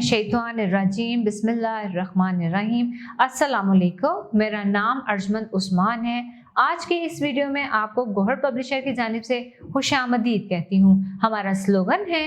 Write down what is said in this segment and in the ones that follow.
मिनश्शैतानिर्रजीम बिस्मिल्लाहिर्रहमानिर्रहीम। अस्सलामुअलैकुम। मेरा नाम अर्जमंद उस्मान है। आज के इस वीडियो में आपको गौहर पब्लिशर की जानिब से खुशामदीद कहती हूँ। हमारा स्लोगन है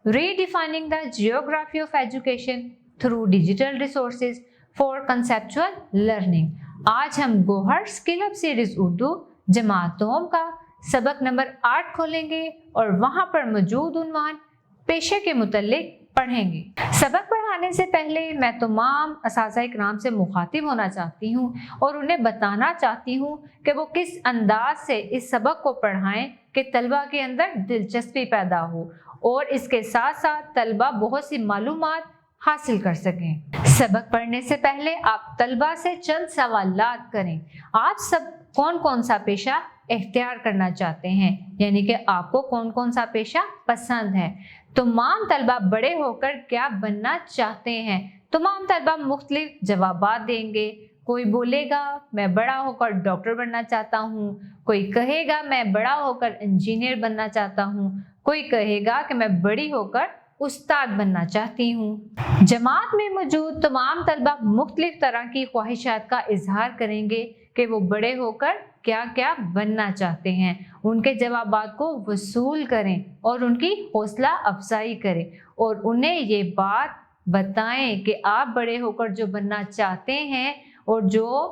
redefining the geography of education through digital resources for conceptual learning. आज हम Gauhar skill up series Urdu जमातों का सबक नंबर 8 खोलेंगे और वहाँ पर मौजूद उन्वान पेशे के मुतल्लिक पढ़ेंगे। सबक पढ़ाने से पहले मैं तमाम असातिज़ा-ए-किराम से मुखातिब होना चाहती हूँ और उन्हें बताना चाहती हूँ कि वो किस अंदाज से इस सबक को पढ़ाएं कि तलबा के अंदर दिलचस्पी पैदा हो और इसके साथ साथ तलबा बहुत सी मालूमात हासिल कर सकें। सबक पढ़ने से पहले आप तलबा से चंद सवालात करें। आप सब कौन कौन सा पेशा इख्तियार करना चाहते हैं, यानी कि आपको कौन कौन सा पेशा पसंद है। तमाम तलबा बड़े होकर क्या बनना चाहते हैं। तमाम तलबा मुख्तलिफ जवाबात देंगे। कोई बोलेगा मैं बड़ा होकर डॉक्टर बनना चाहता हूँ, कोई कहेगा मैं बड़ा होकर इंजीनियर बनना चाहता हूँ, कोई कहेगा कि मैं बड़ी होकर उस्ताद बनना चाहती हूँ। जमात में मौजूद तमाम तलबा मुख्तलिफ तरह की ख्वाहिशात का इजहार करेंगे कि वो बड़े होकर क्या क्या बनना चाहते हैं। उनके जवाबात को वसूल करें और उनकी हौसला अफजाई करें और उन्हें ये बात बताएं कि आप बड़े होकर जो बनना चाहते हैं और जो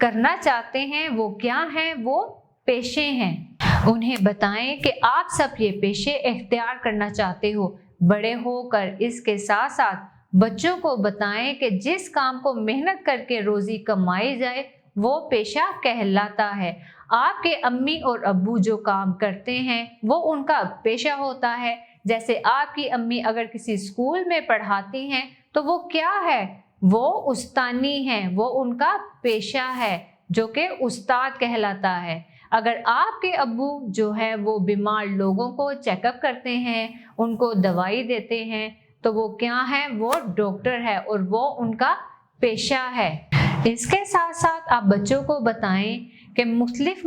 करना चाहते हैं वो क्या हैं, वो पेशे हैं। उन्हें बताएं कि आप सब ये पेशे इख्तियार करना चाहते हो बड़े होकर। इसके साथ साथ बच्चों को बताएं कि जिस काम को मेहनत करके रोजी कमाई जाए वो पेशा कहलाता है। आपके अम्मी और अब्बू जो काम करते हैं वो उनका पेशा होता है। जैसे आपकी अम्मी अगर किसी स्कूल में पढ़ाती हैं तो वो क्या है, वो उस्तानी हैं, वो उनका पेशा है जो कि उस्ताद कहलाता है। अगर आपके अब्बू जो है वो बीमार लोगों को चेकअप करते हैं, उनको दवाई देते हैं, तो वो क्या है, वो डॉक्टर है और वो उनका पेशा है। इसके साथ साथ आप बच्चों को बताएं कि मुख्तलिफ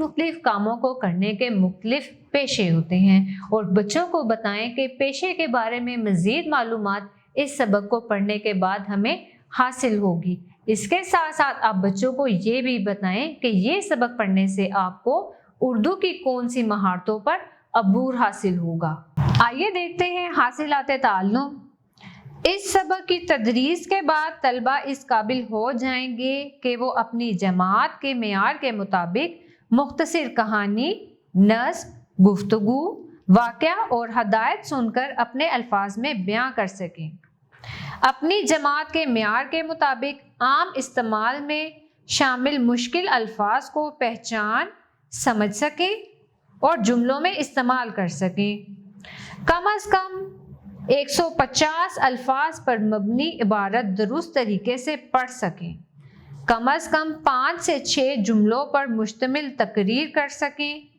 कामों को करने के मुख्तलिफ पेशे होते हैं और बच्चों को बताएं कि पेशे के बारे में मज़ीद मालूमात इस सबक को पढ़ने के बाद हमें हासिल होगी। इसके साथ साथ आप बच्चों को ये भी बताएं कि ये सबक पढ़ने से आपको उर्दू की कौन सी महारतों पर अबूर हासिल होगा। आइए देखते हैं हासिलाते ताल्लुम। इस सबक की तदरीस के बाद तलबा इस काबिल हो जाएंगे कि वो अपनी जमात के मेयार के मुताबिक मुख्तसर कहानी, नज़्म, गुफ्तगू, वाक़या और हदायत सुनकर अपने अल्फाज में बयां कर सकें। अपनी जमात के मेयार के मुताबिक आम इस्तेमाल में शामिल मुश्किल अल्फाज को पहचान समझ सकें और जुमलों में इस्तेमाल कर सकें। कम अज़ कम 150 अल्फाज पर मबनी इबारत दुरुस्त तरीके से पढ़ सकें। कम अज़ कम 5 से 6 जुमलों पर मुश्तमिल तकरीर कर सकें।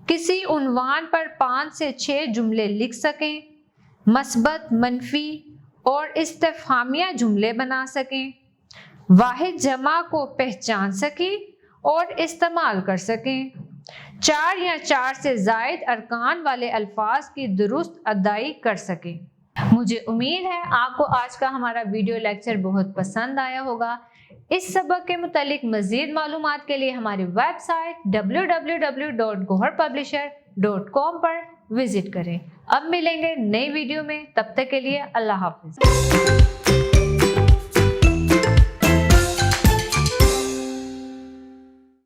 किसी उन्वान पर 5 से 6 जुमले लिख सकें। मस्बत, मनफी और इस्तिफ़हामिया जुमले बना सकें। वाहिद जमा को पहचान सकें और इस्तेमाल कर सकें। 4 या 4 से ज़ायद अरकान वाले अल्फाज की दुरुस्त अदाई कर सकें। मुझे उम्मीद है आपको आज का हमारा वीडियो लेक्चर बहुत पसंद आया होगा। इस सबक के मुतालिक मज़ीद मालूमात के लिए हमारी वेबसाइट www.goharpublisher.com पर विजिट करें। अब मिलेंगे नई वीडियो में, तब तक के लिए अल्लाह हाफ़िज़।